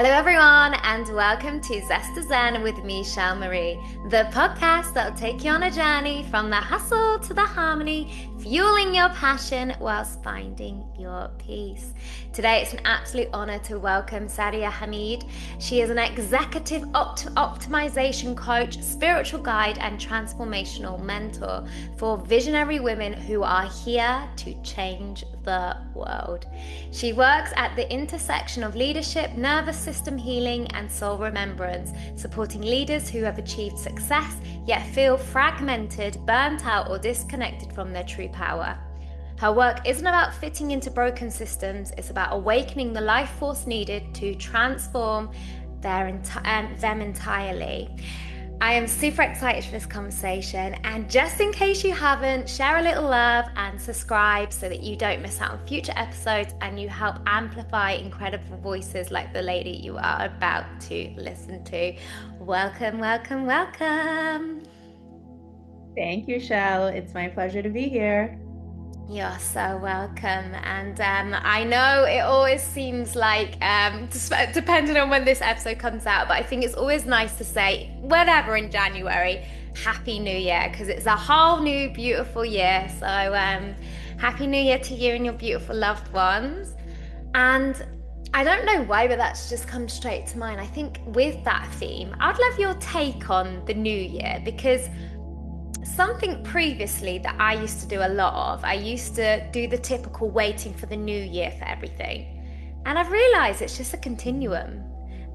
Hello, everyone, and welcome to Zest with me, Shel Marie, the podcast that'll take you on a journey from the hustle to the harmony, fueling your passion whilst finding your peace. Today, it's an absolute honor to welcome Sadia Hameed. She is an executive optimization coach, spiritual guide, and transformational mentor for visionary women who are here to change the world. She works at the intersection of leadership, nervous system healing, and soul remembrance, supporting leaders who have achieved success yet feel fragmented, burnt out, or disconnected from their true power. Her work isn't about fitting into broken systems, it's about awakening the life force needed to transform them entirely. I am super excited for this conversation, and just in case you haven't, share a little love and subscribe so that you don't miss out on future episodes and you help amplify incredible voices like the lady you are about to listen to. Welcome, welcome, welcome. Thank you, Shel. It's my pleasure to be here. You're so welcome. And I know it always seems like, depending on when this episode comes out, but I think it's always nice to say, whenever in January, Happy New Year, because it's a whole new beautiful year. So Happy New Year to you and your beautiful loved ones. And I don't know why, but that's just come straight to mind. I think with that theme, I'd love your take on the new year, because something previously that I used to do a lot of, I used to do the typical waiting for the new year for everything. And I've realized it's just a continuum.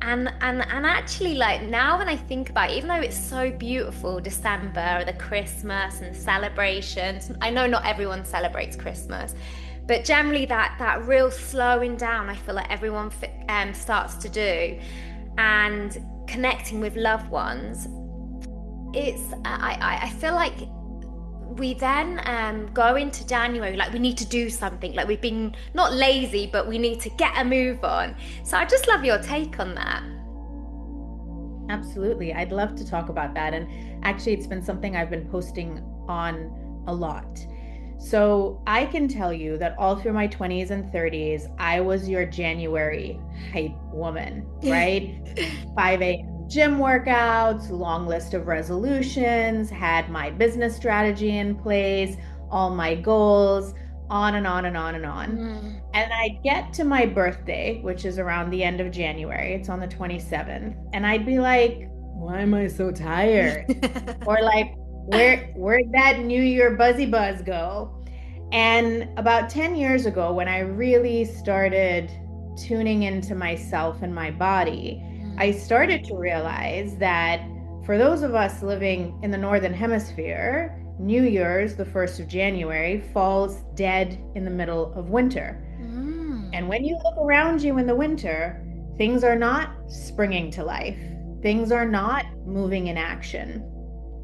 And actually, like, now when I think about it, even though it's so beautiful, December, the Christmas and celebrations, I know not everyone celebrates Christmas, but generally that real slowing down, I feel like everyone starts to do, and connecting with loved ones. I feel like we then go into January like we need to do something, like we've been not lazy, but we need to get a move on. So I just love your take on that. Absolutely. I'd love to talk about that. And actually, it's been something I've been posting on a lot. So I can tell you that all through my 20s and 30s, I was your January hype woman, right? 5 a.m. gym workouts, long list of resolutions, had my business strategy in place, all my goals, on and on and on and on. And I'd get to my birthday, which is around the end of January. It's on the 27th. And I'd be like, why am I so tired? Or like, where'd that New Year buzzy buzz go? And about 10 years ago, when I really started tuning into myself and my body, I started to realize that for those of us living in the Northern Hemisphere, New Year's, the 1st of January, falls dead in the middle of winter. And when you look around you in the winter, things are not springing to life. Things are not moving in action.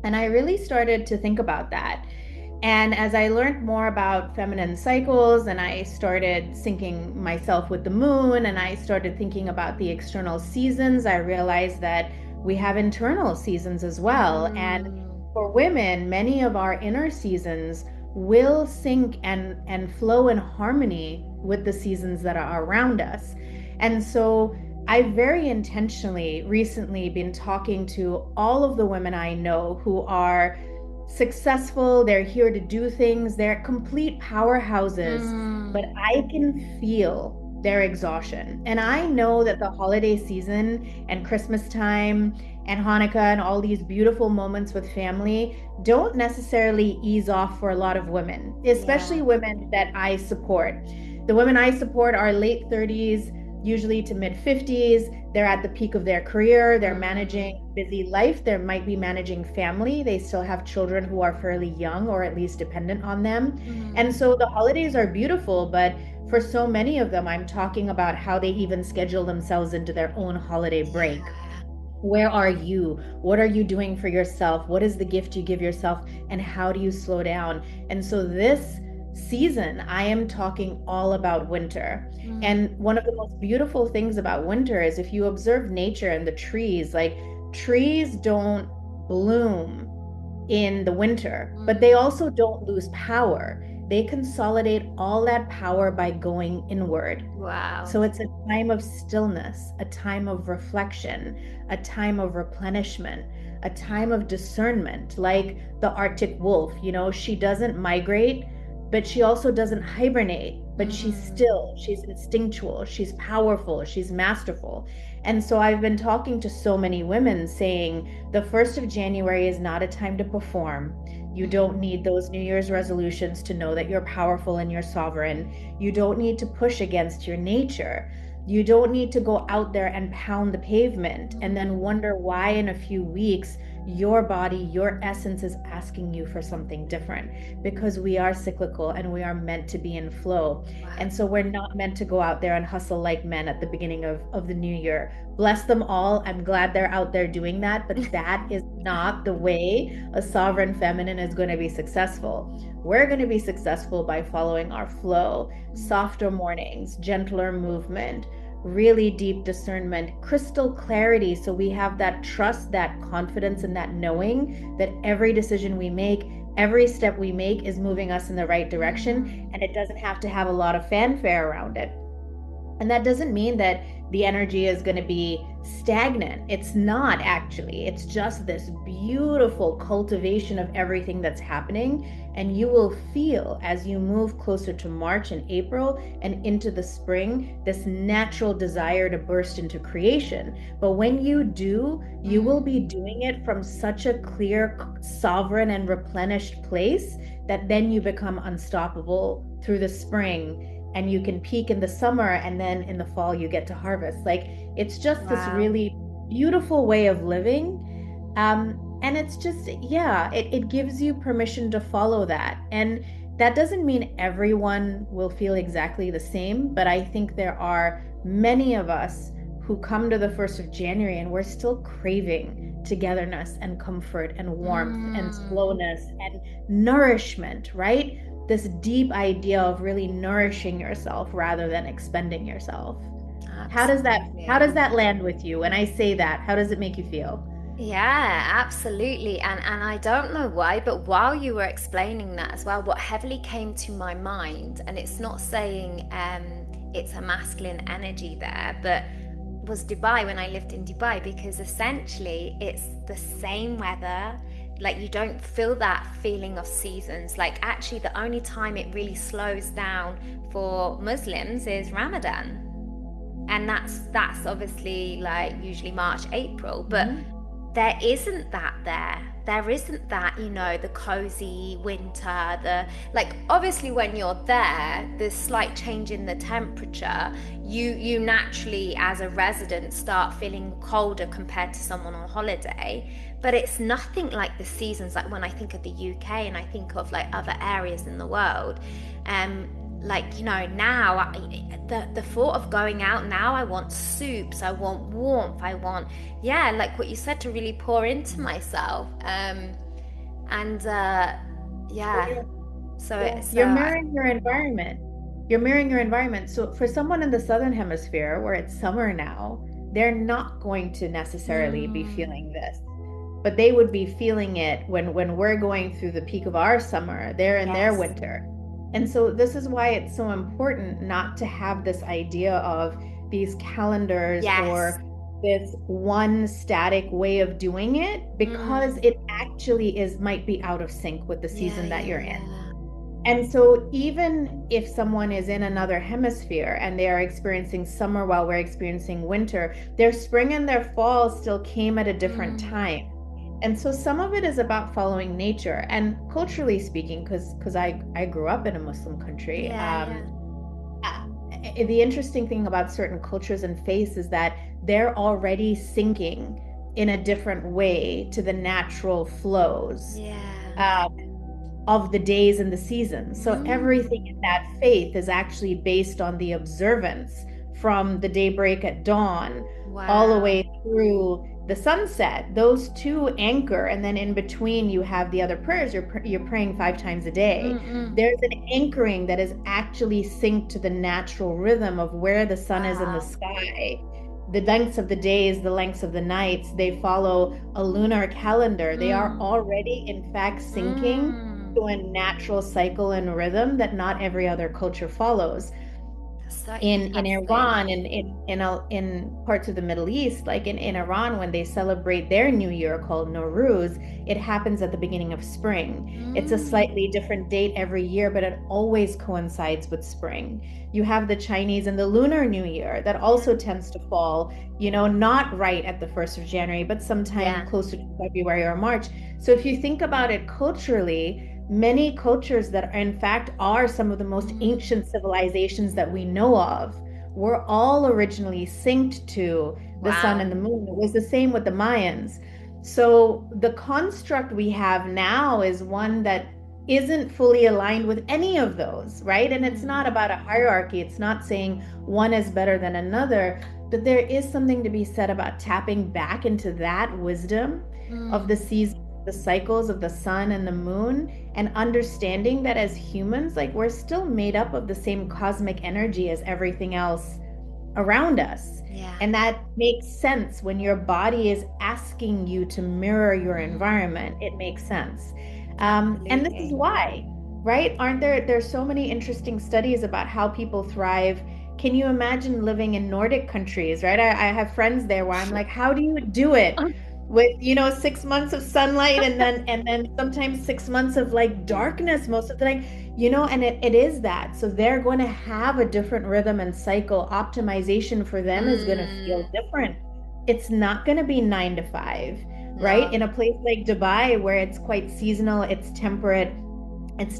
And I really started to think about that. And as I learned more about feminine cycles, and I started syncing myself with the moon, and I started thinking about the external seasons, I realized that we have internal seasons as well. And for women, many of our inner seasons will sync and flow in harmony with the seasons that are around us. And so I very intentionally recently been talking to all of the women I know who are successful, they're here to do things, they're complete powerhouses, but I can feel their exhaustion. And I know that the holiday season and Christmas time and Hanukkah and all these beautiful moments with family don't necessarily ease off for a lot of women, especially women that I support. The women I support are late 30s, usually to mid 50s. They're at the peak of their career. They're managing busy life. They might be managing family. They still have children who are fairly young or at least dependent on them. And so the holidays are beautiful, but for so many of them, I'm talking about how they even schedule themselves into their own holiday break. Where are you? What are you doing for yourself? What is the gift you give yourself? And how do you slow down? And so this season, I am talking all about winter. And one of the most beautiful things about winter is if you observe nature and the trees, like trees don't bloom in the winter, but they also don't lose power. they consolidate all that power by going inward. Wow. So it's a time of stillness, a time of reflection, a time of replenishment, a time of discernment, like the Arctic wolf. She doesn't migrate, but she also doesn't hibernate, but she's still, Mm. she's instinctual, she's powerful, she's masterful. And so I've been talking to so many women saying the 1st of January is not a time to perform. You don't need those New Year's resolutions to know that you're powerful and you're sovereign. You don't need to push against your nature. You don't need to go out there and pound the pavement and then wonder why in a few weeks your body, your essence is asking you for something different, because we are cyclical and we are meant to be in flow. Wow. And so we're not meant to go out there and hustle like men at the beginning of the new year. Bless them all. I'm glad they're out there doing that, but that is not the way a sovereign feminine is going to be successful. We're going to be successful by following our flow, softer mornings, gentler movement, really deep discernment, crystal clarity. So we have that trust, that confidence, and that knowing that every decision we make, every step we make is moving us in the right direction, and it doesn't have to have a lot of fanfare around it. And that doesn't mean that the energy is going to be stagnant. It's not actually. It's just this beautiful cultivation of everything that's happening. And you will feel as you move closer to March and April and into the spring, this natural desire to burst into creation. But when you do, you will be doing it from such a clear, sovereign, and replenished place that then you become unstoppable through the spring, and you can peak in the summer, and then in the fall you get to harvest. Like, it's just this Wow. really beautiful way of living. And it's just, yeah, it gives you permission to follow that. And that doesn't mean everyone will feel exactly the same, but I think there are many of us who come to the 1st of January and we're still craving togetherness and comfort and warmth and slowness and nourishment, right? This deep idea of really nourishing yourself rather than expending yourself. How does that Absolutely. land with you? When I say that, how does it make you feel? Yeah, absolutely. And I don't know why, but while you were explaining that as well, what heavily came to my mind, and it's not saying it's a masculine energy there, but was Dubai, when I lived in Dubai, because essentially it's the same weather. Like, you don't feel that feeling of seasons. Like, actually the only time it really slows down for Muslims is Ramadan. And that's obviously like usually March, April, but Mhm. there isn't that there. There isn't that, the cozy winter, the like obviously when you're there, the slight change in the temperature, you naturally as a resident start feeling colder compared to someone on holiday. But it's nothing like the seasons, like when I think of the UK and I think of like other areas in the world. Um like now the thought of going out now, I want soups, I want warmth, I want, yeah, like what you said, to really pour into myself. And yeah, Yeah. so Yeah. so You're I, mirroring your environment. You're mirroring your environment. So for someone in the Southern Hemisphere where it's summer now, they're not going to necessarily be feeling mm, this, but they would be feeling it when we're going through the peak of our summer, they're in their yes, winter. And so this is why it's so important not to have this idea of these calendars yes, or this one static way of doing it, because mm, it actually might be out of sync with the yeah, season that yeah, you're in. yeah, And so, even if someone is in another hemisphere and they are experiencing summer while we're experiencing winter, their spring and their fall still came at a different time. mm, And so, some of it is about following nature. And culturally speaking, because I grew up in a Muslim country, yeah, yeah, uh, the interesting thing about certain cultures and faiths is that they're already syncing in a different way to the natural flows. yeah, Um, of the days and the seasons. So everything in mm, that faith is actually based on the observance from the daybreak at dawn all the wow, way through the sunset. Those two anchor, and then in between you have the other prayers. You're praying 5 times a mm, day. mm, There's an anchoring that is actually synced to the natural rhythm of where the sun is in the wow, sky. The lengths of the days, the lengths of the nights, they follow a lunar calendar. They are mm, already, in fact, mm, syncing to a natural cycle and rhythm that not every other culture follows. That's so In interesting. Iran and in parts of the Middle East, like in Iran, when they celebrate their new year called Nowruz, it happens at the beginning of spring. It's a Mm, slightly different date every year, but it always coincides with spring. You have the Chinese and the Lunar New Year that yeah. also tends to fall, not right at the 1st of January, but sometime Yeah. closer to February or March. So if you think about it culturally, many cultures that in fact are some of the most Mm, ancient civilizations that we know of were all originally synced to the sun wow. and the moon. It was the same with the Mayans. So the construct we have now is one that isn't fully aligned with any of those, right? And it's not Mm, about a hierarchy. It's not saying one is better than another, but there is something to be said about tapping back into that wisdom of the mm, seasons, the cycles of the sun and the moon, and understanding that as humans, like we're still made up of the same cosmic energy as everything else around us. yeah. And that makes sense when your body is asking you to mirror your Mm, environment. It makes sense. And this is absolutely. why, right? Aren't there's so many interesting studies about how people thrive. Can you imagine living in Nordic countries, right? I have friends there where I'm like, how do you do it with, 6 months of sunlight and then sometimes 6 months of like darkness most of the time? And it is that. So they're going to have a different rhythm and cycle. Optimization for them is going to feel Mm, different. It's not going to be 9 to 5, right? no. In a place like Dubai, where it's quite seasonal, it's temperate, it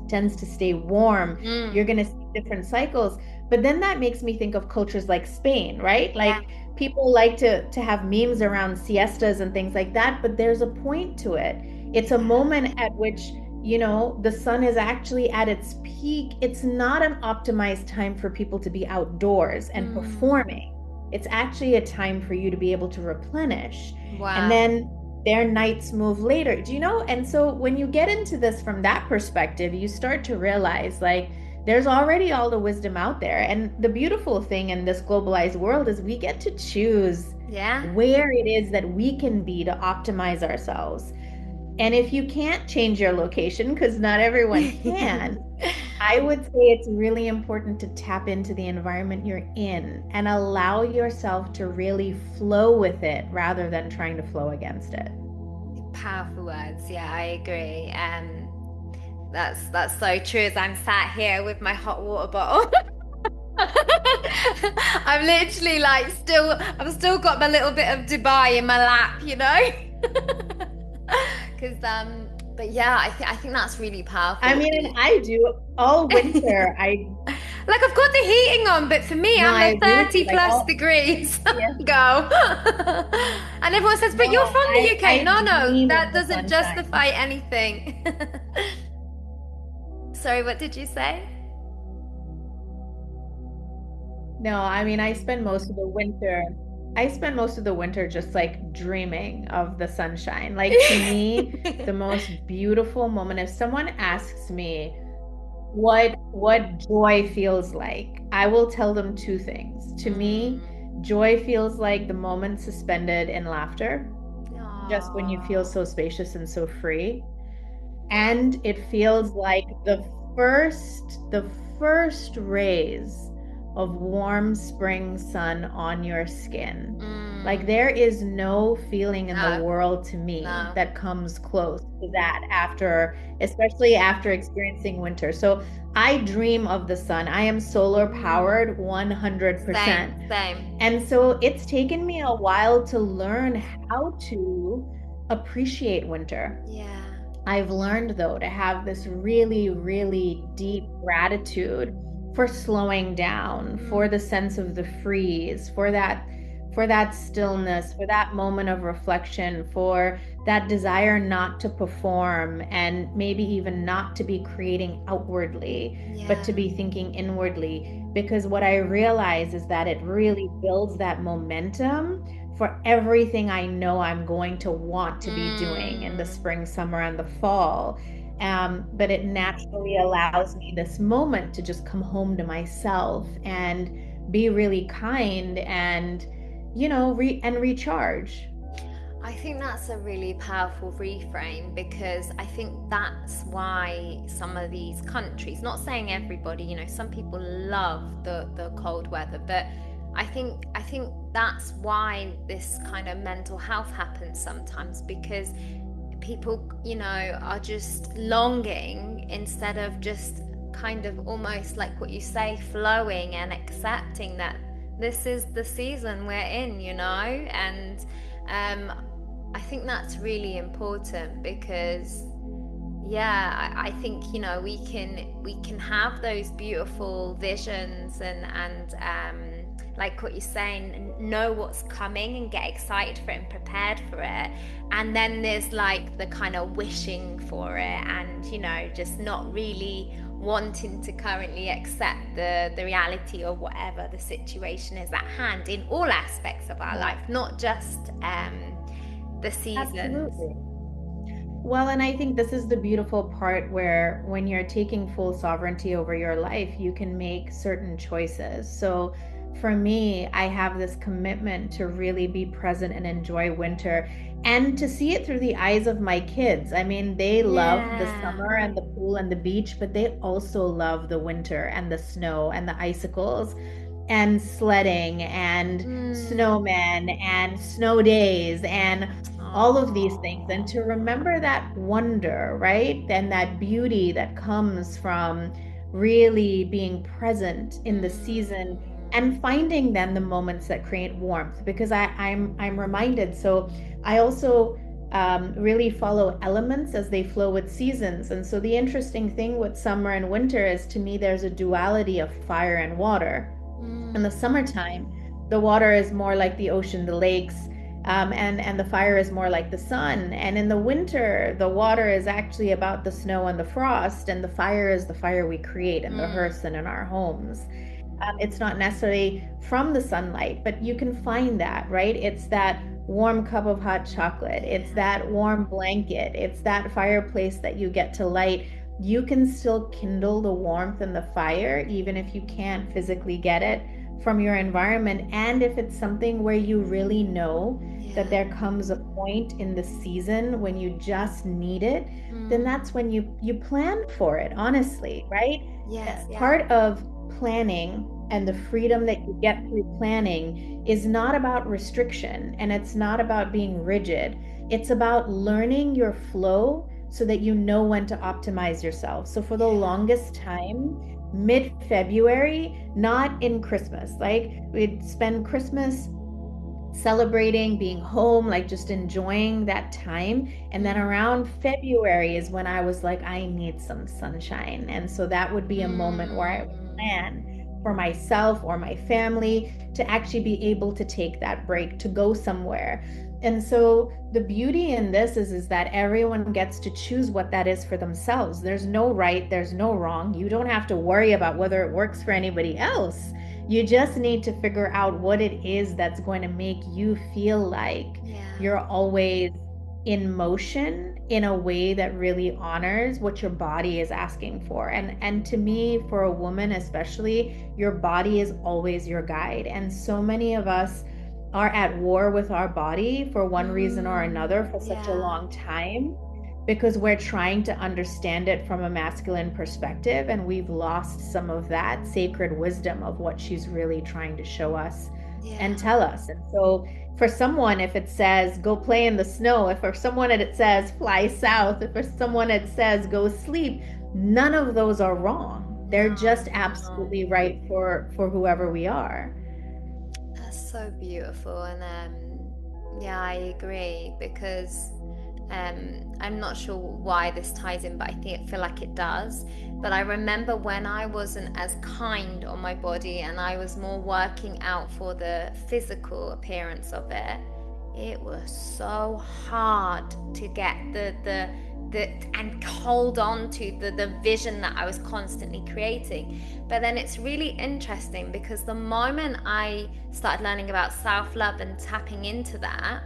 tends to stay warm. You're Mm, going to see different cycles. But then that makes me think of cultures like Spain, right? yeah. Like people like to have memes around siestas and things like that, but there's a point to it. It's a Yeah. moment at which, the sun is actually at its peak. It's not an optimized time for people to be outdoors and Mm, performing. It's actually a time for you to be able to replenish. And wow. then their nights move later. Do you know? And so when you get into this from that perspective, you start to realize like there's already all the wisdom out there. And the beautiful thing in this globalized world is we get to choose Yeah. where it is that we can be to optimize ourselves. And if you can't change your location, because not everyone can, I would say it's really important to tap into the environment you're in and allow yourself to really flow with it rather than trying to flow against it. Powerful words. Yeah, I agree. That's so true. As I'm sat here with my hot water bottle. I'm literally like I've still got my little bit of Dubai in my lap. Because but yeah, I think that's really I powerful. mean, and I do all winter. Like I've got the heating on, but for me, No, I'm I a agree with 30 you. Like plus all, degrees yeah, girl. And everyone says, but you're no, from the UK. I No, no, dream that of the doesn't sunshine. justify anything. Sorry, what did you say? No, I mean, I spend most of the winter just like dreaming of the sunshine. Like to me, the most beautiful moment, if someone asks me what joy feels like, I will tell them two things. To me, Mm. joy feels like the moment suspended in laughter, just when you feel Oh. so spacious and so free. And it feels like the first rays of warm spring sun on your skin. Like Mm. there is no feeling in the No, world to me no. that comes close to that after, especially after experiencing winter. So I dream of the sun. I am solar Mm. powered 100%. Same, same. And so it's taken me a while to learn how to appreciate winter. Yeah. I've learned though to have this really, really deep gratitude for slowing down, for Mm. the sense of the freeze, for that stillness, for that moment of reflection, for that desire not to perform and maybe even not to be creating outwardly, but Yeah. to be thinking inwardly. Because what I realize is that it really builds that momentum for everything I know I'm going to want to be doing in the Mm. spring, summer, and the fall. But it naturally allows me this moment to just come home to myself and be really kind and, and recharge. I think that's a really powerful reframe, because I think that's why some of these countries, not saying everybody, some people love the cold weather, but I think that's why this kind of mental health happens sometimes, because people, are just longing instead of just kind of almost like what you say, flowing and accepting that this is the season we're in, and um, I think that's really important, because yeah, I think we can have those beautiful visions, and like what you're saying, know what's coming and get excited for it and prepared for it. And then there's like the kind of wishing for it, and just not really wanting to currently accept the reality of whatever the situation is at hand in all aspects of our Yeah, life, not just the seasons. absolutely. Well, and I think this is the beautiful part where when you're taking full sovereignty over your life, you can make certain choices. So for me, I have this commitment to really be present and enjoy winter and to see it through the eyes of my kids. I mean, they love the Yeah. summer and the pool and the beach, but they also love the winter and the snow and the icicles and sledding and Mm. snowmen and snow days and all of these things. And Oh. to remember that wonder, right? And that beauty that comes from really being present in the season and finding then the moments that create warmth. Because I'm reminded. So I also really follow elements as they flow with seasons. And so the interesting thing with summer and winter is, to me, there's a duality of fire and water. In the Mm. summertime, the water is more like the ocean, the lakes, and the fire is more like the sun. And in the winter, the water is actually about the snow and the frost, and the fire is the fire we create in the Mm. hearths and in our homes. It's not necessarily from the sunlight, but you can find that, right? It's that warm cup of hot chocolate. It's Yeah. that warm blanket. It's that fireplace that you get to light. You can still kindle the warmth and the fire, even if you can't physically get it from your environment. And if it's something where you really know that Yeah. there comes a point in the season when you just need it, then Mm. that's when you plan for it, honestly, right? Yes. Yeah. Part of planning and the freedom that you get through planning is not about restriction and it's not about being rigid. It's about learning your flow so that you know when to optimize yourself. So for the Yeah. longest time, mid-February, not in Christmas, like we'd spend Christmas celebrating being home, like just enjoying that time. And then Mm. around February is when I was like, I need some sunshine. And so that would be a moment where I would Mm. plan for myself or my family to actually be able to take that break to go somewhere. And so the beauty in this is that everyone gets to choose what that is for themselves. There's no right, there's no wrong. You don't have to worry about whether it works for anybody else. You just need to figure out what it is that's going to make you feel like Yeah. you're always in motion in a way that really honors what your body is asking for. And to me, for a woman especially, your body is always your guide. And so many of us are at war with our body for one reason or another for such a Yeah. long time because we're trying to understand it from a masculine perspective and we've lost some of that sacred wisdom of what she's really trying to show us Yeah. and tell us. And so for someone, if it says go play in the snow, if for someone it says fly south, if for someone it says go sleep, none of those are wrong. They're No, just no. absolutely right for whoever we are. That's so beautiful, and yeah, I agree, because I'm not sure why this ties in, but I feel like it does. But I remember when I wasn't as kind on my body and I was more working out for the physical appearance of it, it was so hard to get the and hold on to the vision that I was constantly creating. But then it's really interesting, because the moment I started learning about self-love and tapping into that,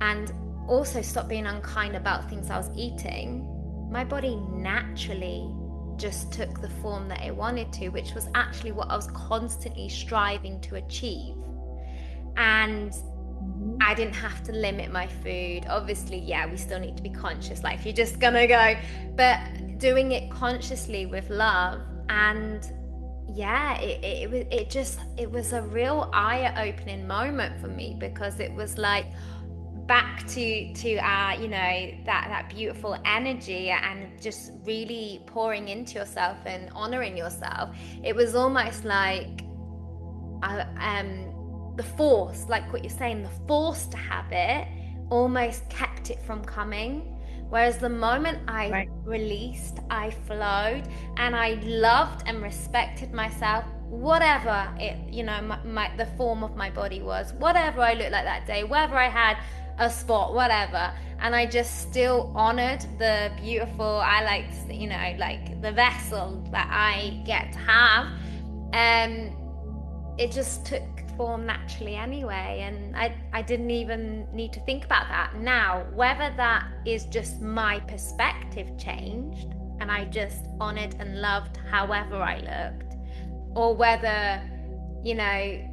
and also stop being unkind about things I was eating, my body naturally just took the form that it wanted to, which was actually what I was constantly striving to achieve. And I didn't have to limit my food. Obviously, yeah, we still need to be conscious. Like, you're just gonna go, but doing it consciously with love. And yeah, it was a real eye-opening moment for me, because it was like back to our, that beautiful energy, and just really pouring into yourself and honoring yourself. It was almost like the force, like what you're saying, the force to have it almost kept it from coming. Whereas the moment I Right. released, I flowed, and I loved and respected myself, whatever it, the form of my body was, whatever I looked like that day, whether I had a spot, whatever. And I just still honored the beautiful, I like, like the vessel that I get to have. Um, it just took form naturally anyway, and I didn't even need to think about that. Now, whether that is just my perspective changed and I just honored and loved however I looked, or whether, you know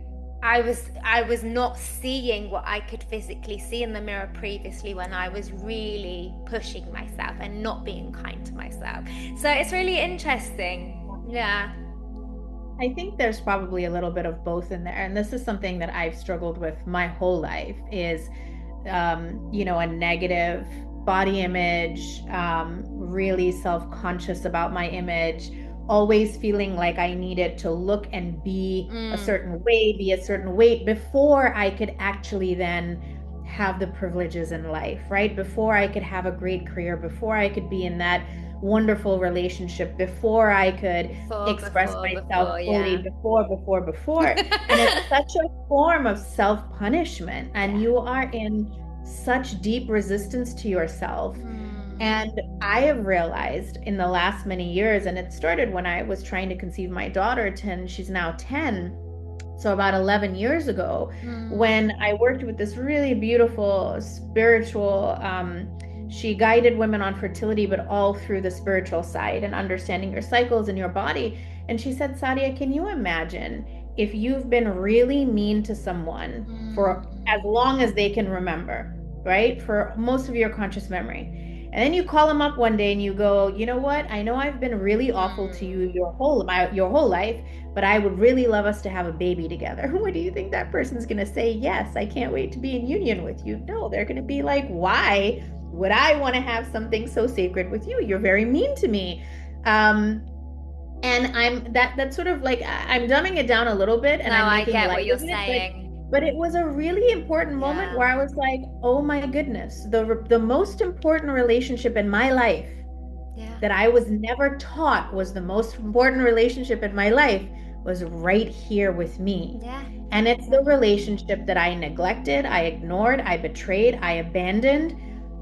I was not seeing what I could physically see in the mirror previously, when I was really pushing myself and not being kind to myself. So it's really interesting. Yeah. I think there's probably a little bit of both in there. And this is something that I've struggled with my whole life is, a negative body image, really self-conscious about my image, always feeling like I needed to look and be a certain way, be a certain weight before I could actually then have the privileges in life, right? Before I could have a great career, before I could be in that wonderful relationship, before I could express myself Before, fully, yeah. before. And it's such a form of self-punishment, and Yeah. you are in such deep resistance to yourself. Mm. And I have realized in the last many years, and it started when I was trying to conceive my daughter, 10, she's now 10. So about 11 years ago, when Mm. I worked with this really beautiful spiritual, she guided women on fertility, but all through the spiritual side and understanding your cycles and your body. And she said, Sadia, can you imagine if you've been really mean to someone for as Mm. long as they can remember, right? For most of your conscious memory. And then you call them up one day and you go, you know what? I know I've been really awful to you Mm. your whole life, but I would really love us to have a baby together. What do you think that person's going to say? Yes, I can't wait to be in union with you. No, they're going to be like, why would I want to have something so sacred with you? You're very mean to me. And that's sort of like I'm dumbing it down a little bit and No, I'm I making get light what you're of it, saying. but it was a really important moment Yeah. where I was like, oh my goodness, the most important relationship in my life Yeah. that I was never taught was the most important relationship in my life was right here with me. Yeah. And it's the relationship that I neglected, I ignored, I betrayed, I abandoned,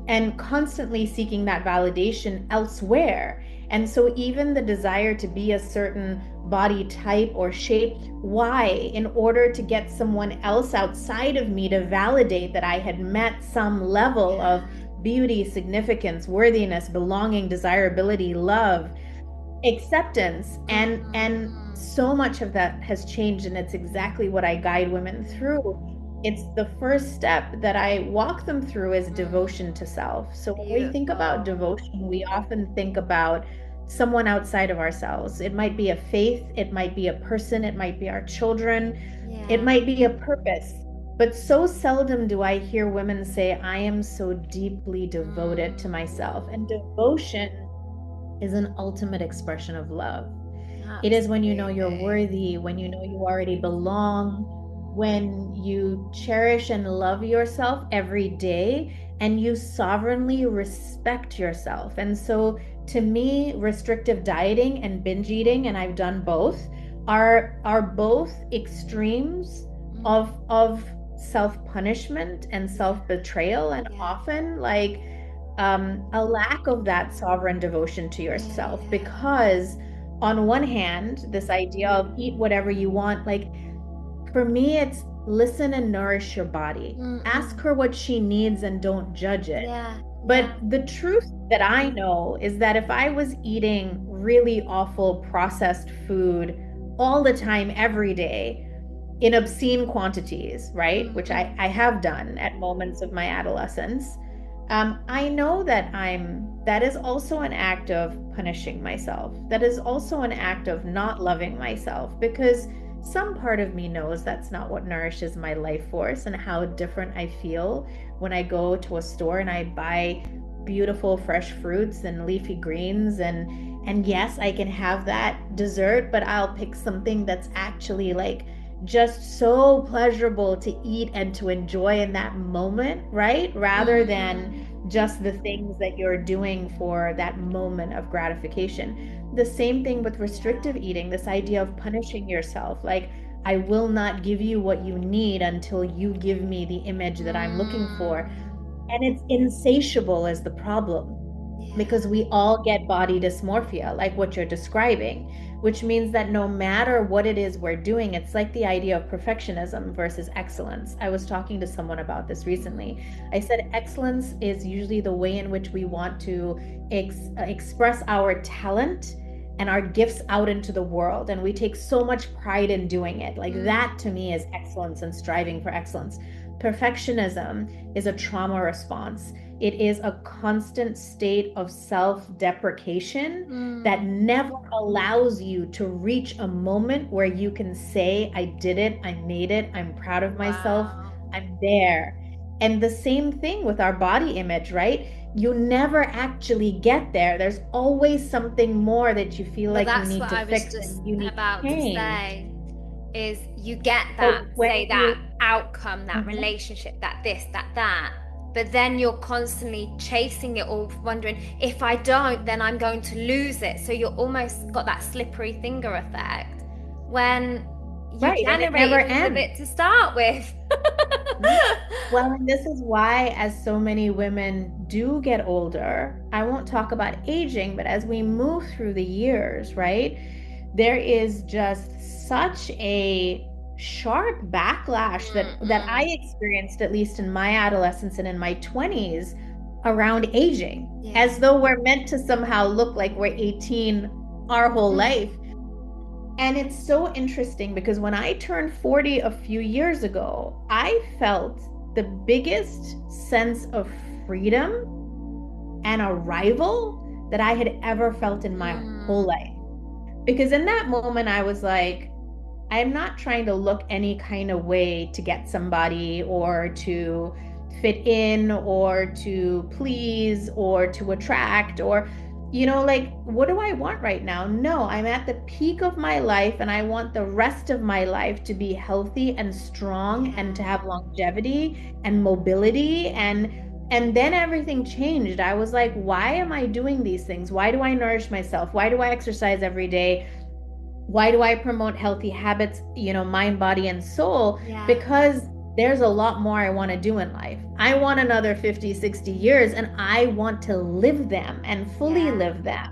and constantly seeking that validation elsewhere. And so, even the desire to be a certain body type or shape, why? In order to get someone else outside of me to validate that I had met some level of Yeah. beauty, significance, worthiness, belonging, desirability, love, acceptance. And Mm. so much of that has changed, and it's exactly what I guide women through. It's the first step that I walk them through is devotion to self. So when we think about Beautiful. devotion, we often think about someone outside of ourselves. It might be a faith, it might be a person, it might be our children, it Yeah. might be a purpose. But so seldom do I hear women say, I am so deeply devoted to myself. And devotion is an ultimate expression of love. It is when you know you're Absolutely. worthy, when you know you already belong, when you cherish and love yourself every day, and you sovereignly respect yourself. And so, to me, restrictive dieting and binge eating, and I've done both, are both extremes of self-punishment and Yeah. self-betrayal, and Yeah. often like a lack of that sovereign devotion to Yeah. yourself. Yeah. Because, on one hand, this idea of eat whatever you want, like for me, it's listen and nourish your body. Ask Mm-mm. her what she needs and don't judge it. Yeah. But Yeah. the truth that I know is that if I was eating really awful processed food all the time, every day, in obscene quantities, right? Which Mm-hmm. I have done at moments of my adolescence. I know that that is also an act of punishing myself. That is also an act of not loving myself because some part of me knows that's not what nourishes my life force and how different I feel when I go to a store and I buy beautiful fresh fruits and leafy greens and yes, I can have that dessert, but I'll pick something that's actually like just so pleasurable to eat and to enjoy in that moment, right? Rather than Mm-hmm. just the things that you're doing for that moment of gratification. The same thing with restrictive Yeah. eating, this idea of punishing yourself. Like, I will not give you what you need until you give me the image that I'm looking for. Mm. And it's insatiable is the problem because Yeah. we all get body dysmorphia, like what you're describing, which means that no matter what it is we're doing, it's like the idea of perfectionism versus excellence. I was talking to someone about this recently. I said excellence is usually the way in which we want to express our talent and our gifts out into the world. And we take so much pride in doing it. Like that to Mm. me is excellence and striving for excellence. Perfectionism is a trauma response. It is a constant state of self-deprecation that Mm. never allows you to reach a moment where you can say, I did it, I made it, I'm proud of myself, Wow. I'm there. And the same thing with our body image, right? You never actually get there. There's always something more that you feel Well, like you that's need what to I was fix just and you need to about to change. say. Is you get that, But when say that you, outcome, that Mhm. relationship, that this, that, but then you're constantly chasing it all, wondering if I don't, then I'm going to lose it. So you're almost got that slippery finger effect when you Right, and it never generated all of ends. it to start with. Mm. Well, and this is why, as so many women do get older, I won't talk about aging, but as we move through the years, right, there is just such a sharp backlash that I Mm-mm. experienced, at least in my adolescence and in my 20s, around aging, Yeah. as though we're meant to somehow look like we're 18 our whole life. And it's so interesting because when I turned 40 a few years ago, I felt the biggest sense of freedom and arrival that I had ever felt in my whole Mm. life. Because in that moment, I was like, I'm not trying to look any kind of way to get somebody or to fit in or to please or to attract or, like, what do I want right now? No, I'm at the peak of my life and I want the rest of my life to be healthy and strong and to Yeah. have longevity and mobility and then everything changed. I was like, why am I doing these things? Why do I nourish myself? Why do I exercise every day? Why do I promote healthy habits, mind, body, and soul? Yeah. Because there's a lot more I want to do in life. I want another 50, 60 years and I want to live them and fully Yeah. live them.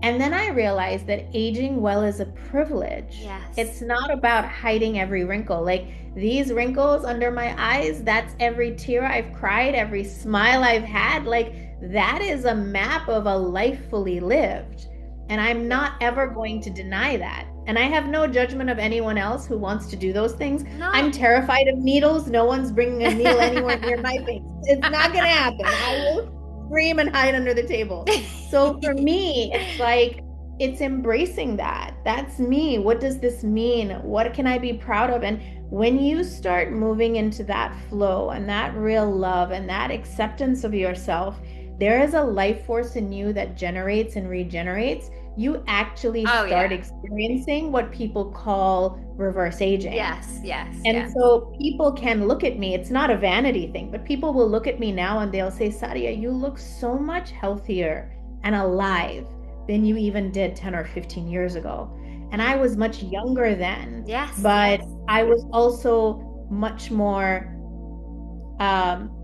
And then I realized that aging well is a privilege. Yes. It's not about hiding every wrinkle. Like these wrinkles under my eyes, that's every tear I've cried, every smile I've had. Like that is a map of a life fully lived. And I'm not ever going to deny that. And I have no judgment of anyone else who wants to do those things. I'm No. terrified of needles. No one's bringing a needle anywhere near my face. It's not going to happen. I will scream and hide under the table. So for me, it's like, it's embracing that. That's me. What does this mean? What can I be proud of? And when you start moving into that flow and that real love and that acceptance of yourself, there is a life force in you that generates and regenerates. You actually Oh start yeah. experiencing what people call reverse aging. Yes, yes, And yes. so people can look at me. It's not a vanity thing, but people will look at me now and they'll say, Sadia, you look so much healthier and alive than you even did 10 or 15 years ago. And I was much younger then, Yes, but yes. I was also much more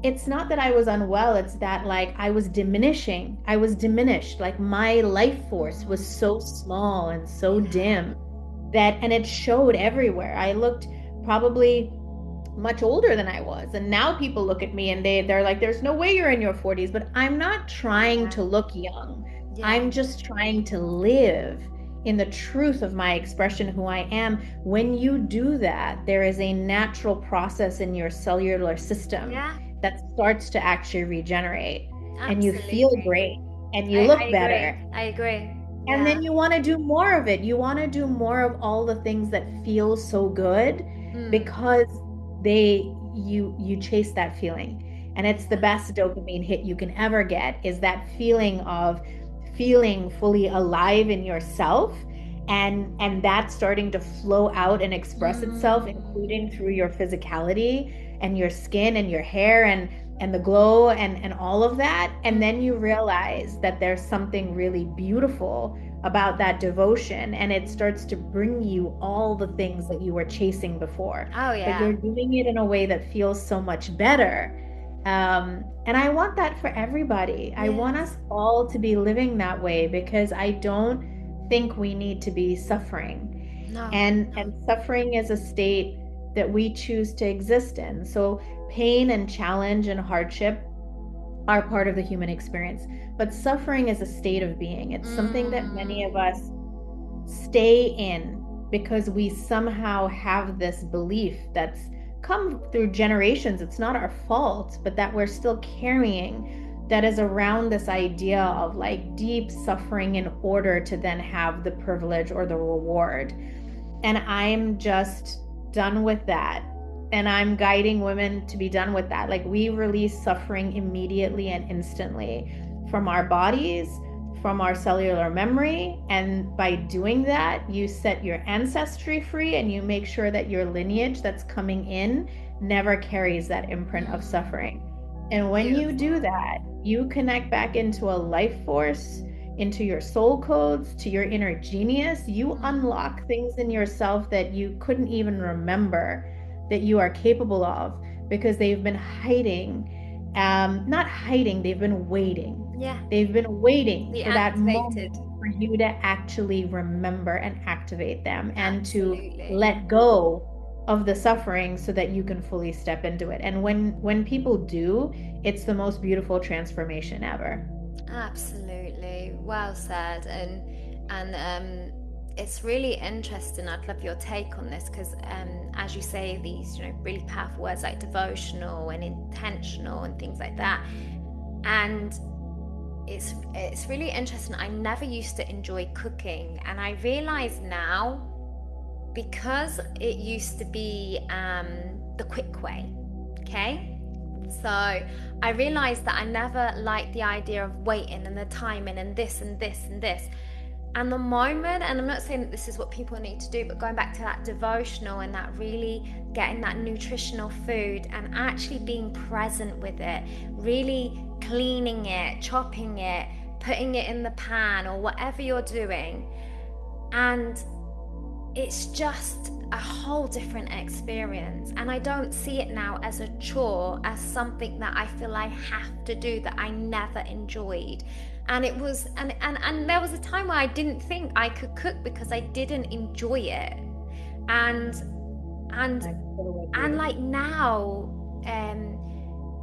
it's not that I was unwell, it's that like I was diminishing. I was diminished. Like my life force was Mm. so small and so Yeah. dim that, and it showed everywhere. I looked probably much older than I was. And now people look at me and they're like, there's no way you're in your 40s, but I'm not trying Yeah. to look young. Yeah. I'm just trying to live in the truth of my expression, who I am. When you do that, there is a natural process in your cellular system Yeah, that starts to actually regenerate, and you feel absolutely. great and you I look agree. better. I agree. And Yeah. then you want to do more of it. You want to do more of all the things that feel so good Mm. because you chase that feeling. And it's the best dopamine hit you can ever get, is that feeling of feeling fully alive in yourself, and that starting to flow out and express itself, including through your physicality and your skin and your hair and the glow and all of that. And then you realize that there's something really beautiful about that devotion, and it starts to bring you all the things that you were chasing before, Oh but you're yeah. doing it in a way that feels so much better. And I want that for everybody. I want Yes. us all to be living that way, because I don't think we need to be suffering. No. And No. suffering is a state that we choose to exist in. So pain and challenge and hardship are part of the human experience. But suffering is a state of being. It's something that many of Mm. us stay in because we somehow have this belief that's come through generations. It's not our fault, but that we're still carrying, that is around this idea of like deep suffering in order to then have the privilege or the reward. And I'm just done with that. And I'm guiding women to be done with that. Like, we release suffering immediately and instantly from our bodies, from our cellular memory. And by doing that, you set your ancestry free, and you make sure that your lineage that's coming in never carries that imprint of suffering. And when you do Beautiful. that, you connect back into a life force, into your soul codes, to your inner genius. You unlock things in yourself that you couldn't even remember that you are capable of, because they've been hiding. Not hiding, they've been waiting. Yeah. They've been waiting The for that activated. moment for you to actually remember and activate them, and to Absolutely. let go of the suffering so that you can fully step into it. And when people do, it's the most beautiful transformation ever. Absolutely. Well said. And it's really interesting. I'd love your take on this because, as you say, these really powerful words like devotional and intentional and things like that. And it's really interesting. I never used to enjoy cooking, and I realize now, because it used to be the quick way. Okay. So I realized that I never liked the idea of waiting and the timing and this and this and this. And the moment, and I'm not saying that this is what people need to do, but going back to that devotional and that really getting that nutritional food and actually being present with it, really cleaning it, chopping it, putting it in the pan or whatever you're doing. And it's just a whole different experience, and I don't see it now as a chore, as something that I feel I have to do that I never enjoyed. And it was and there was a time where I didn't think I could cook because I didn't enjoy it. and and I totally and agree. like now,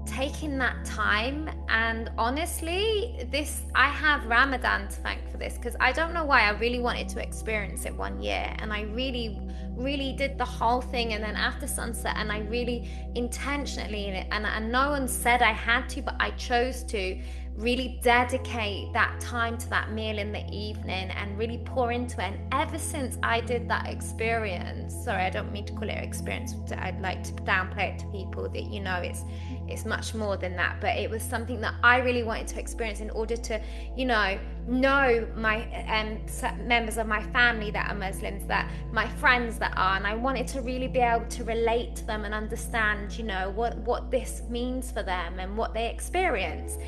taking that time, and honestly, this I have Ramadan to thank for this, because I don't know why I really wanted to experience it one year, and I really did the whole thing, and then after sunset, and I really intentionally, and no one said I had to, but I chose to really dedicate that time to that meal in the evening and really pour into it. And ever since I did that experience, sorry, I don't mean to call it an experience, I'd like to downplay it to people that it's much more than that, but it was something that I really wanted to experience in order to know my members of my family that are Muslims, that my friends that are, and I wanted to really be able to relate to them and understand what this means for them and what they experience.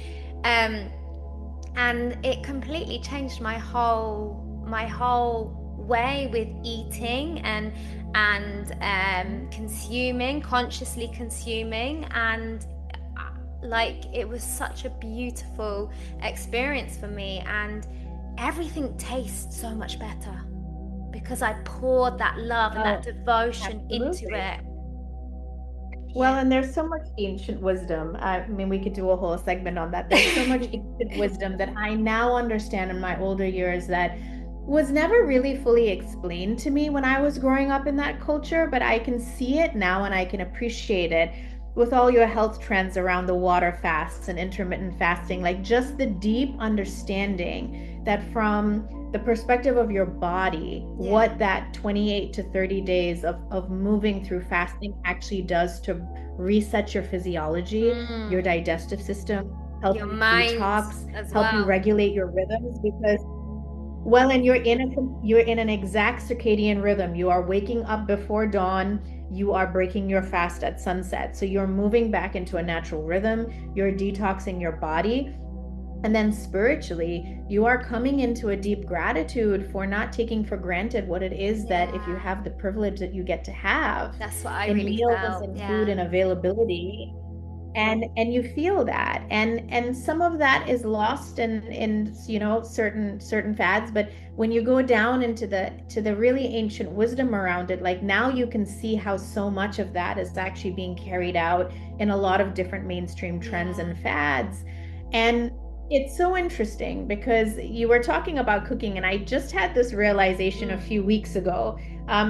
um, and it completely changed my whole way with eating and consciously consuming, and like it was such a beautiful experience for me, and everything tastes so much better because I poured that love and that Oh, devotion into absolutely. it. Well, Yeah. and there's so much ancient wisdom. I mean, we could do a whole segment on that. There's so much ancient wisdom that I now understand in my older years, that was never really fully explained to me when I was growing up in that culture, but I can see it now and I can appreciate it with all your health trends around the water fasts and intermittent fasting, like just the deep understanding that from the perspective of your body, Yeah. what that 28 to 30 days of moving through fasting actually does to reset your physiology, your Mm. digestive system, help Your you mind detox, as help you well. regulate your rhythms because well, and you're in an exact circadian rhythm. You are waking up before dawn, you are breaking your fast at sunset. So you're moving back into a natural rhythm, you're detoxing your body. And then spiritually, you are coming into a deep gratitude for not taking for granted what it is that if you Yeah. have the privilege that you get to have That's what I in really meals felt. and food Yeah. and availability, and you feel that, and some of that is lost in certain fads, but when you go down into the really ancient wisdom around it, like now you can see how so much of that is actually being carried out in a lot of different mainstream trends Yeah. and fads. And it's so interesting because you were talking about cooking, and I just had this realization a few weeks ago,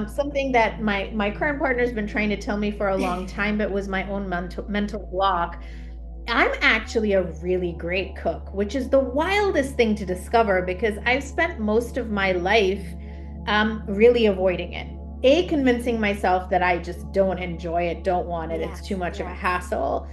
something that my current partner's been trying to tell me for a long time, but was my own mental block. I'm actually a really great cook, which is the wildest thing to discover because I've spent most of my life really avoiding it. A, convincing myself that I just don't enjoy it, don't want it, it's Yes. too much of a Yes. hassle.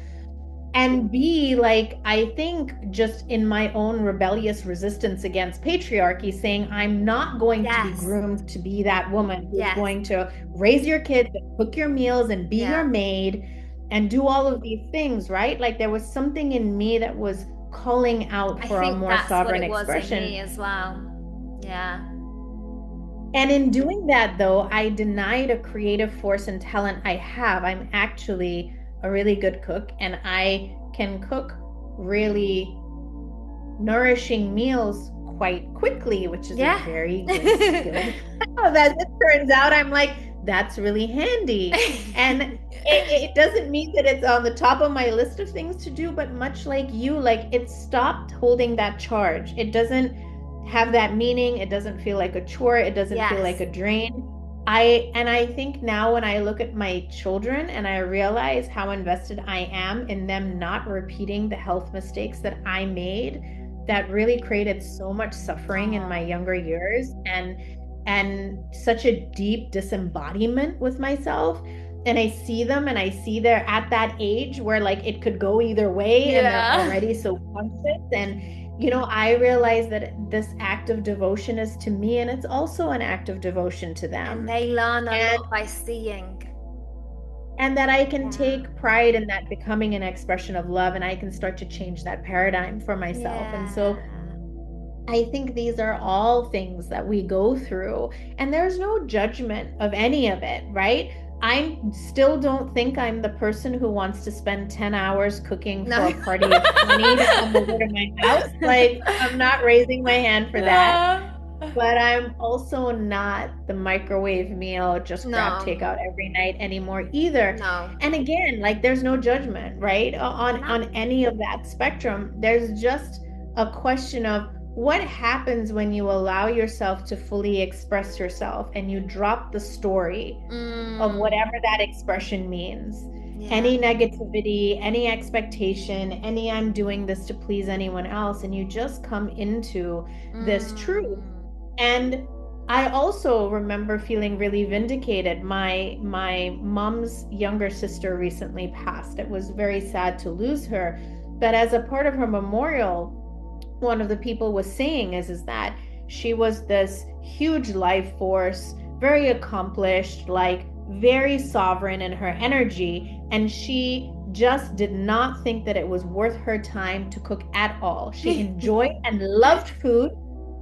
And B, like, I think just in my own rebellious resistance against patriarchy, saying I'm not going to be Yes. groomed to be that woman who's Yes. going to raise your kids and cook your meals and be your Yeah. maid and do all of these things, right? Like, there was something in me that was calling out I for a think more that's what sovereign it was in expression. me as well. Yeah. And in doing that, though, I denied a creative force and talent I have. I'm actually a really good cook, and I can cook really nourishing meals quite quickly, which is a Yeah. very good skill. As it turns out, I'm like, that's really handy. And it doesn't mean that it's on the top of my list of things to do, but much like you, like it stopped holding that charge. It doesn't have that meaning. It doesn't feel like a chore. It doesn't feel like Yes. a drain. I think now when I look at my children and I realize how invested I am in them not repeating the health mistakes that I made, that really created so much suffering in my Oh. younger years, and such a deep disembodiment with myself. And I see them and I see they're at that age where like it could go either way and they're Yeah. already so conscious. And I realize that this act of devotion is to me, and it's also an act of devotion to And them. they learn a And lot by seeing. that I can Yeah. take pride in that becoming an expression of love, and I can start to change that paradigm for myself. And Yeah. so I think these are all things that we go through, and there's no judgment of any of it, right? I still don't think I'm the person who wants to spend 10 hours cooking No. for a party of 20 to come over to my house. Like, I'm not raising my hand for that. Yeah. But I'm also not the microwave meal, just grab No. takeout every night anymore either. No. And again, like there's no judgment, right? No. On any of that spectrum. There's just a question of what happens when you allow yourself to fully express yourself and you drop the story of Mm. whatever that expression means. Yeah. Any negativity, any expectation, any I'm doing this to please anyone else, and you just come into this truth. Mm. And I also remember feeling really vindicated. My mom's younger sister recently passed. It was very sad to lose her. But as a part of her memorial, one of the people was saying is that she was this huge life force, very accomplished, like very sovereign in her energy, and she just did not think that it was worth her time to cook at all. She enjoyed and loved food,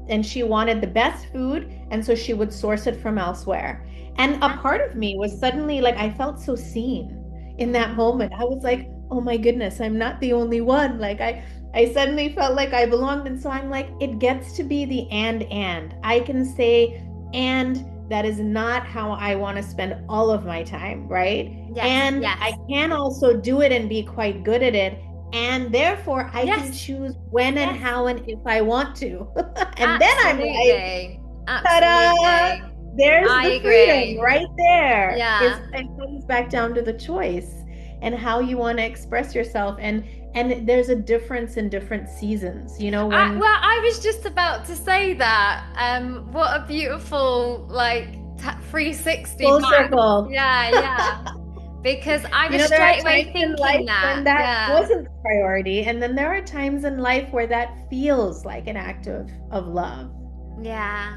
and she wanted the best food, and so she would source it from elsewhere. And a part of me was suddenly like, I felt so seen in that moment. I was like, oh my goodness, I'm not the only one. Like I suddenly felt like I belonged. And so I'm like, it gets to be the and I can say, and that is not how I want to spend all of my time, right? Yes. And I Yes. can also do it and be quite good at it. And therefore, I can Yes. choose when and Yes. how and if I want to. And then I'm like, Absolutely. Ta-da! Absolutely. There's I the freedom agree. right there. Yeah. It comes back down to the choice and how you want to express yourself. And there's a difference in different seasons. You know, when Well, I was just about to say that. What a beautiful, like, 360 full back. circle. Yeah, yeah. Because I You was know, there are straight away times in thinking life that. when that Yeah. wasn't the priority, and then there are times in life where that feels like an act of love. Yeah.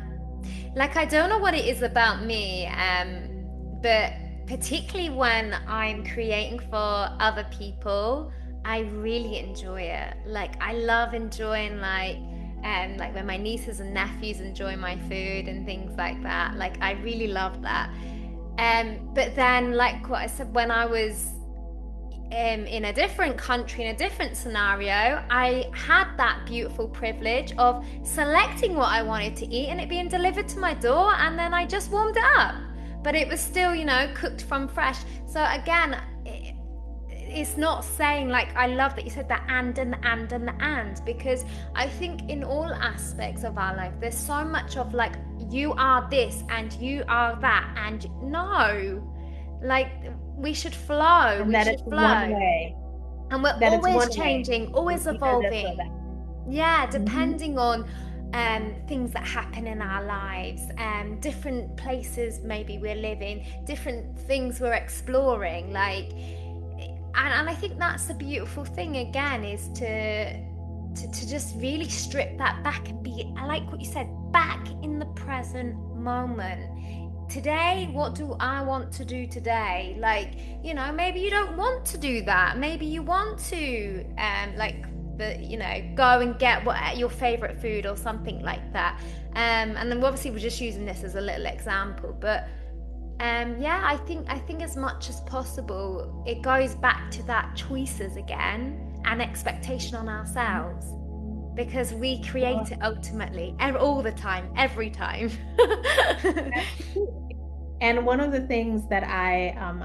Like, I don't know what it is about me, but particularly when I'm creating for other people, I really enjoy it. Like, I love enjoying, like when my nieces and nephews enjoy my food and things like that. Like, I really love that. But then, like what I said, when I was in a different country, in a different scenario, I had that beautiful privilege of selecting what I wanted to eat and it being delivered to my door, and then I just warmed it up. But it was still, cooked from fresh. So again, it's not saying, like, I love that you said that and because I think in all aspects of our life there's so much of like you are this and you are that, and no, like we should flow, And that it's one way. and we're That it's always one way. changing, always Either this or evolving. that. Yeah, Mhm. depending on things that happen in our lives, different places maybe we're living, different things we're exploring. And I think that's the beautiful thing again is to just really strip that back and be, I like what you said, back in the present moment. Today, what do I want to do today? Like, maybe you don't want to do that. Maybe you want to, go and get your favorite food or something like that. And then obviously we're just using this as a little example, but yeah, I think as much as possible, it goes back to that choices again and expectation on ourselves because we create it ultimately, all the time, every time. Absolutely. And one of the things that I'm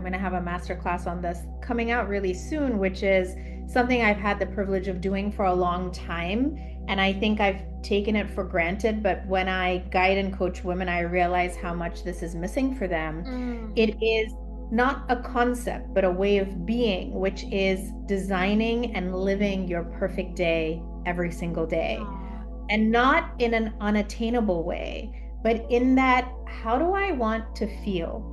going to have a master class on this coming out really soon, which is something I've had the privilege of doing for a long time. And I think I've taken it for granted. But when I guide and coach women, I realize how much this is missing for them. Mm. It is not a concept, but a way of being, which is designing and living your perfect day every single day. Aw. And not in an unattainable way, but in that, how do I want to feel?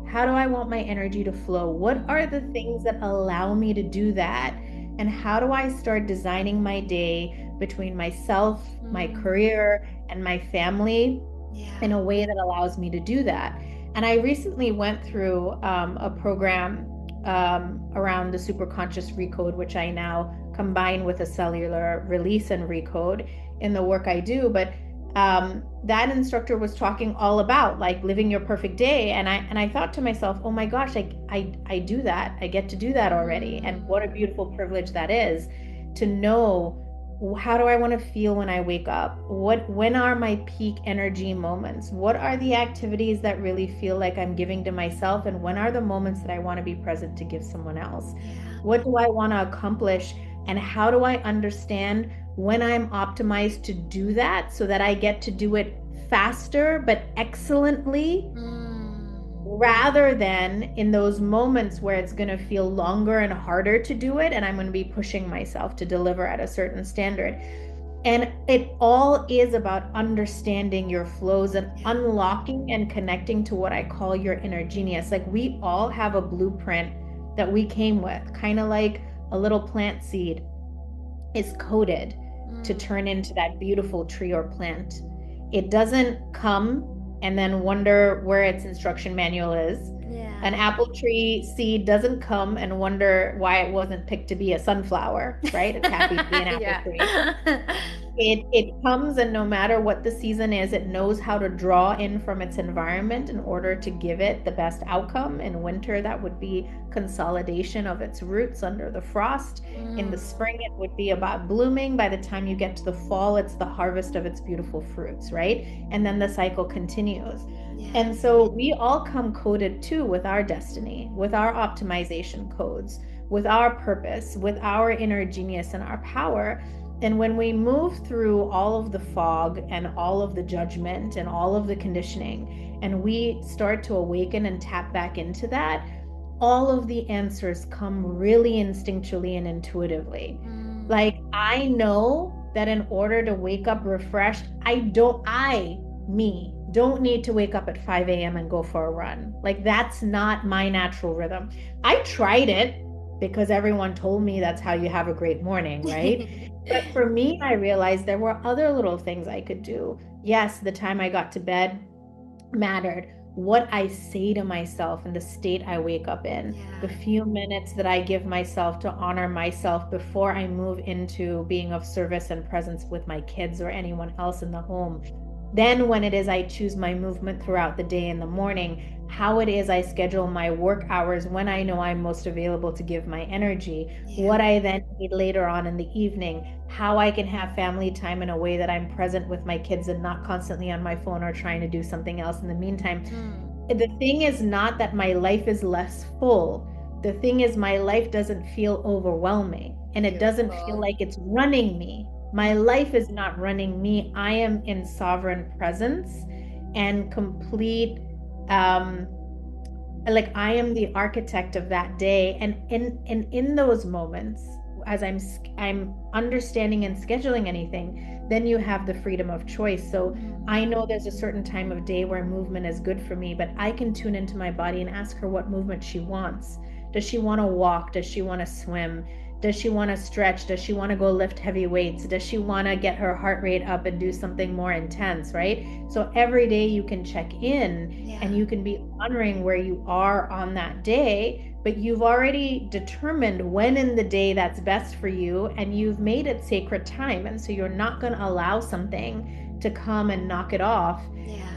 How do I want my energy to flow? What are the things that allow me to do that? And how do I start designing my day between myself, my Mm. career, and my family Yeah. in a way that allows me to do that? And I recently went through a program around the superconscious recode, which I now combine with a cellular release and recode in the work I do. But that instructor was talking all about like living your perfect day, and I thought to myself, oh my gosh, I do that. I get to do that already, and what a Mm. beautiful privilege that is to know how do I want to feel when I wake up? When are my peak energy moments? What are the activities that really feel like I'm giving to myself? And when are the moments that I want to be present to give someone else? Yeah. What do I want to accomplish? And how do I understand when I'm optimized to do that so that I get to do it faster but excellently, Mm. rather than in those moments where it's going to feel longer and harder to do it and I'm going to be pushing myself to deliver at a certain standard. And it all is about understanding your flows and Yeah. unlocking and connecting to what I call your inner genius. Like we all have a blueprint that we came with, kind of like a little plant seed is coded to Mm. turn into that beautiful tree or plant. It doesn't come and then wonder where its instruction manual is. An Yeah. apple tree seed doesn't come and wonder why it wasn't picked to be a sunflower, right? It's happy to be an apple Yeah. tree. It comes, and no matter what the season is, it knows how to draw in from its environment in order to give it the best outcome. In winter, that would be consolidation of its roots under the frost. In the Mm. spring, it would be about blooming. By the time you get to the fall, it's the harvest of its beautiful fruits, right? And then the cycle continues. Yeah. And so we all come coded too with our destiny, with our optimization codes, with our purpose, with our inner genius and our power. And when we move through all of the fog and all of the judgment and all of the conditioning, and we start to awaken and tap back into that, all of the answers come really instinctually and intuitively. Like, I know that in order to wake up refreshed, me, don't need to wake up at 5 a.m. and go for a run. Like, that's not my natural rhythm. I tried it because everyone told me that's how you have a great morning, right? But for me, I realized there were other little things I could do. Yes, the time I got to bed mattered. What I say to myself and the state I wake up in, the few minutes that I give myself to honor myself before I move into being of service and presence with my kids or anyone else in the home. Then, when it is I choose my movement throughout the day in the morning, how it is I schedule my work hours when I know I'm most available to give my energy, what I then need later on in the evening, how I can have family time in a way that I'm present with my kids and not constantly on my phone or trying to do something else in the meantime. The thing is not that my life is less full. The thing is, my life doesn't feel overwhelming and it doesn't feel like it's running me. My life is not running me. I am in sovereign presence and complete, um, like I am the architect of that day. And in those moments, as I'm understanding and scheduling anything, then you have the freedom of choice. So I know there's a certain time of day where movement is good for me, but I can tune into my body and ask her what movement she wants. Does she want to walk? Does she want to swim? Does she want to stretch? Does she want to go lift heavy weights? Does she want to get her heart rate up and do something more intense, right? So every day you can check in and you can be honoring where you are on that day, but you've already determined when in the day that's best for you and you've made it sacred time. And so you're not going to allow something to come and knock it off.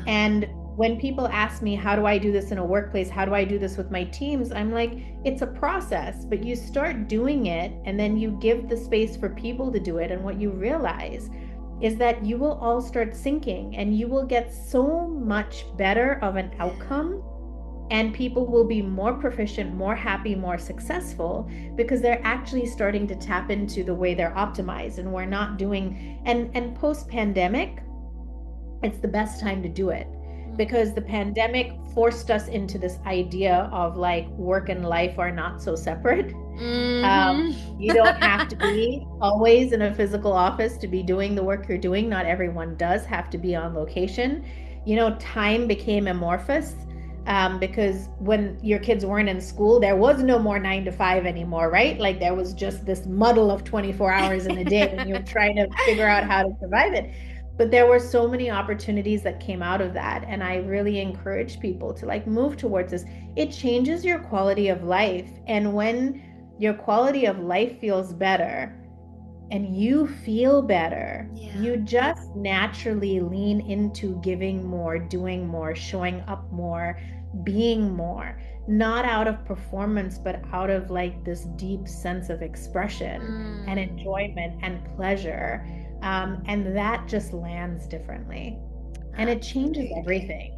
And when people ask me, how do I do this in a workplace? How do I do this with my teams? I'm like, it's a process, but you start doing it and then you give the space for people to do it. And what you realize is that you will all start syncing and you will get so much better of an outcome. And people will be more proficient, more happy, more successful because they're actually starting to tap into the way they're optimized. And we're not doing, and post-pandemic, it's the best time to do it because the pandemic forced us into this idea of like work and life are not so separate. You don't have to be always in a physical office to be doing the work you're doing. Not everyone does have to be on location. Time became amorphous because when your kids weren't in school, there was no more 9 to 5 anymore, right? Like there was just this muddle of 24 hours in a day and you're trying to figure out how to survive it. But there were so many opportunities that came out of that. And I really encourage people to like move towards this. It changes your quality of life. And when your quality of life feels better and you feel better, you just naturally lean into giving more, doing more, showing up more, being more, not out of performance, but out of like this deep sense of expression and enjoyment and pleasure. And that just lands differently and it changes everything.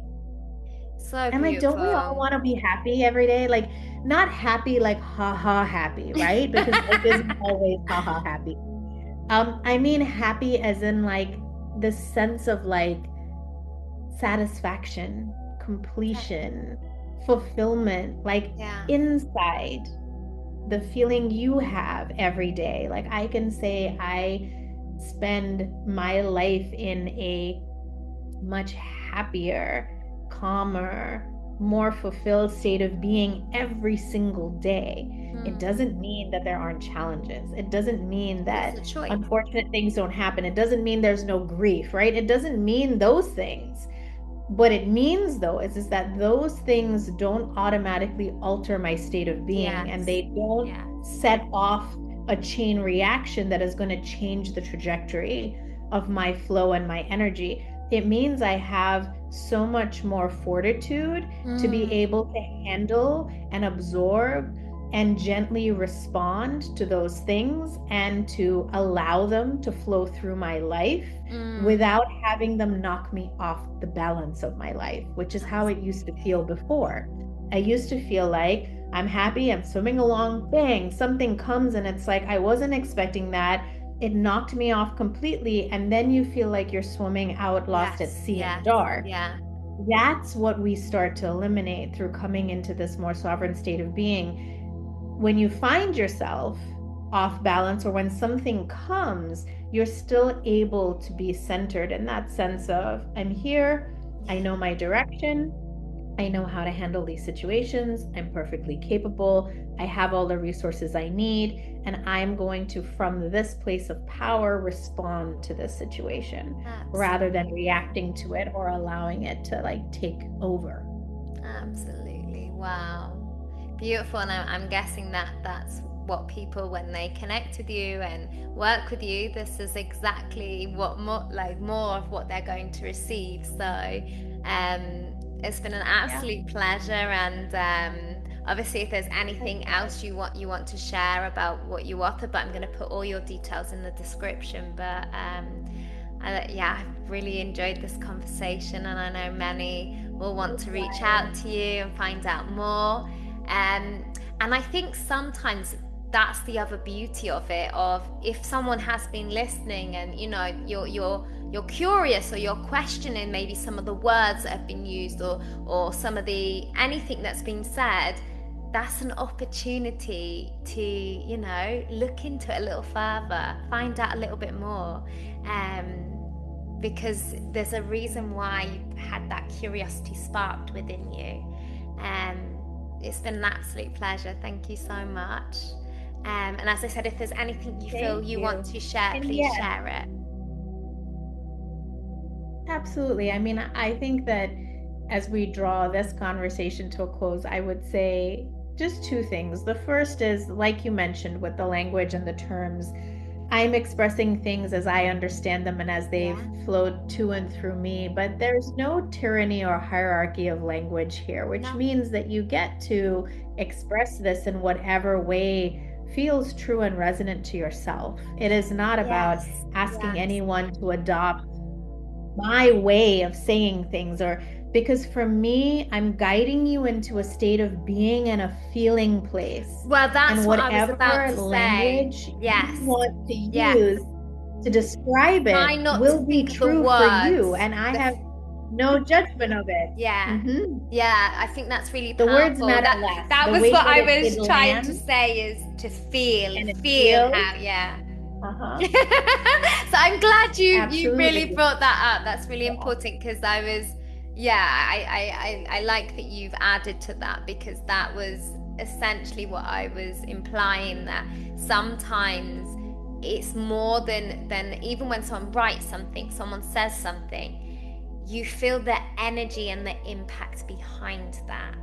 So And like, don't we all want to be happy every day? Like, not happy, like ha ha happy, right? Because life isn't always ha ha happy. I mean happy as in like the sense of like satisfaction, completion, fulfillment, like inside the feeling you have every day. Like I can say I spend my life in a much happier, calmer, more fulfilled state of being every single day. It doesn't mean that there aren't challenges. It doesn't mean that unfortunate things don't happen. It doesn't mean there's no grief, right? It doesn't mean those things. What it means though is that those things don't automatically alter my state of being and they don't set off a chain reaction that is going to change the trajectory of my flow and my energy. It means I have so much more fortitude to be able to handle and absorb and gently respond to those things and to allow them to flow through my life without having them knock me off the balance of my life, which is how it used to feel before. I used to feel like I'm happy, I'm swimming along, bang, something comes and it's like, I wasn't expecting that. it knocked me off completely. And then you feel like you're swimming out lost at Yes, sea in the yes, dark. yeah. That's what we start to eliminate through coming into this more sovereign state of being. When you find yourself off balance, or when something comes, you're still able to be centered in that sense of, I'm here, I know my direction, I know how to handle these situations, I'm perfectly capable, I have all the resources I need, and I'm going to, from this place of power, respond to this situation rather than Absolutely. reacting to it or allowing it to like take over. Absolutely. Wow. Beautiful. And I'm guessing that that's what people, when they connect with you and work with you, this is exactly what more of what they're going to receive. So, it's been an Yeah. absolute pleasure. And obviously, if there's anything else you want to share about what you offer, but I'm going to put all your details in the description. But yeah, I've really enjoyed this conversation, and I know many will want to reach out to you and find out more. And I think sometimes that's the other beauty of it. Of if someone has been listening, and you're curious, or you're questioning maybe some of the words that have been used, or some of the anything that's been said, that's an opportunity to look into it a little further, find out a little bit more, because there's a reason why you had that curiosity sparked within you. It's been an absolute pleasure. Thank you so much. And as I said, if there's anything you feel Thank you want you. to share, And please yes, share it. absolutely. I mean, I think that as we draw this conversation to a close, I would say just two things. The first is, like you mentioned, with the language and the terms, I'm expressing things as I understand them and as they've Yeah. flowed to and through me, but there's no tyranny or hierarchy of language here, which No. means that you get to express this in whatever way feels true and resonant to yourself. It is not about Yes. asking Yes. anyone to adopt my way of saying things, or because for me, I'm guiding you into a state of being in a feeling place. Well, And that's what I was about whatever to say. language you Yes. want to Yes. use to describe Try it not to will be think of the true for you. words. And I have no judgment of it. Yeah. Mhm. Yeah, I think that's really The words powerful. matter That less. that The was way what that I it was trying to lands say, is to feel, and it feel feels. how, yeah. Uh-huh. So I'm glad you really Absolutely. brought that up. That's really Yeah. important, because I was, yeah, I like that you've added to that, because that was essentially what I was implying, that sometimes it's more than even when someone writes something, someone says something, you feel the energy and the impact behind that.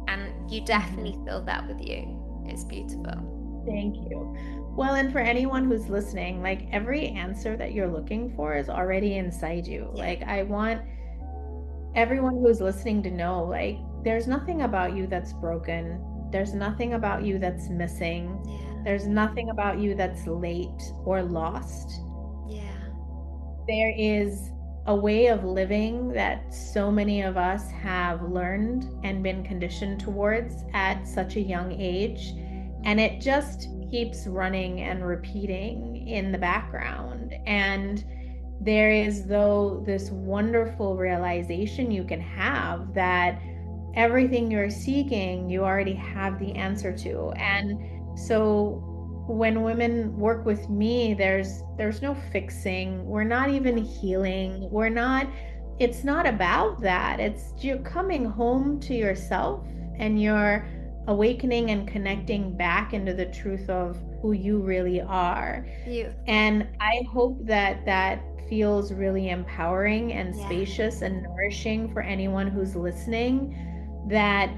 And you definitely Mhm. feel that with you. It's beautiful. Thank you. Well, and for anyone who's listening, like every answer that you're looking for is already inside you. Yeah. Like, I want everyone who's listening to know, like, there's nothing about you that's broken. There's nothing about you that's missing. Yeah. There's nothing about you that's late or lost. Yeah. There is a way of living that so many of us have learned and been conditioned towards at such a young age. And it just keeps running and repeating in the background. And there is, though, this wonderful realization you can have that everything you're seeking, you already have the answer to. And so when women work with me, there's no fixing. We're not even healing. We're not, it's not about that. It's you're coming home to yourself and you're awakening and connecting back into the truth of who you really are. Beautiful. And I hope that that feels really empowering and Yeah. spacious and nourishing for anyone who's listening, that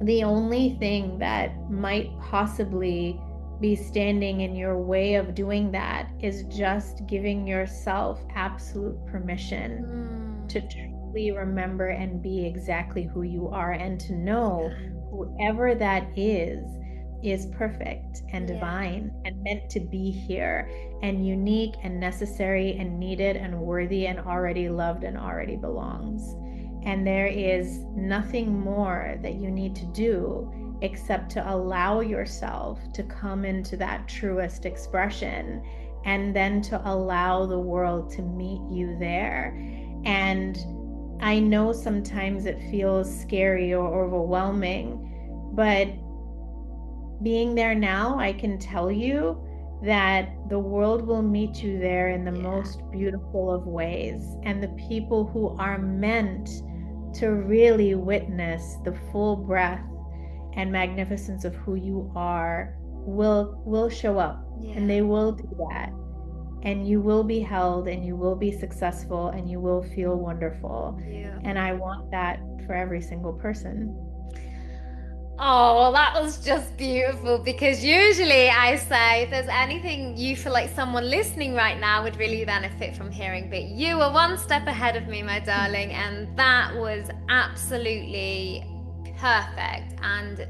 the only thing that might possibly be standing in your way of doing that is just giving yourself absolute permission to truly remember and be exactly who you are, and to know whoever that is perfect and Yeah. divine and meant to be here and unique and necessary and needed and worthy and already loved and already belongs. And there is nothing more that you need to do except to allow yourself to come into that truest expression and then to allow the world to meet you there. And I know sometimes it feels scary or overwhelming, but being there now, I can tell you that the world will meet you there in the Yeah. most beautiful of ways. And the people who are meant to really witness the full breadth and magnificence of who you are will show up, and Yeah. they will do that. And you will be held, and you will be successful, and you will feel wonderful. And I Beautiful. want that for every single person. Oh, well, that was just beautiful because usually I say if there's anything you feel like someone listening right now would really benefit from hearing, but you were one step ahead of me, my darling, and that was absolutely perfect. And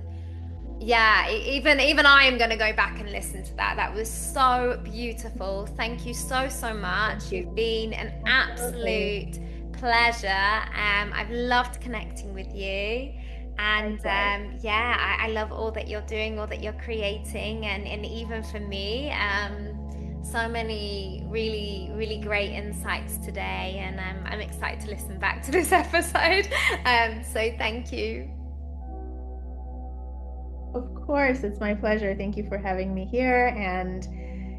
yeah, even I am going to go back and listen to that. That was so beautiful. Thank you so Thank much. You've you. been an Absolutely. absolute pleasure. I've loved connecting with you. And Likewise. yeah, I love all that you're doing, all that you're creating, and even for me, so many really great insights today, and I'm excited to listen back to this episode. So thank you. Of course, it's my pleasure. Thank you for having me here. And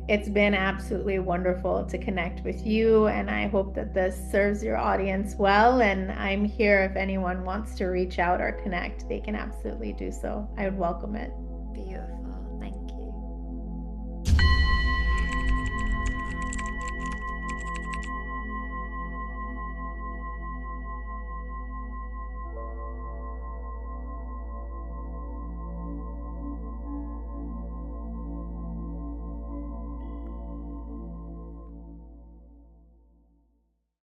it's been absolutely wonderful to connect with you. And I hope that this serves your audience well. And I'm here if anyone wants to reach out or connect, they can absolutely do so. I would welcome it. Beautiful.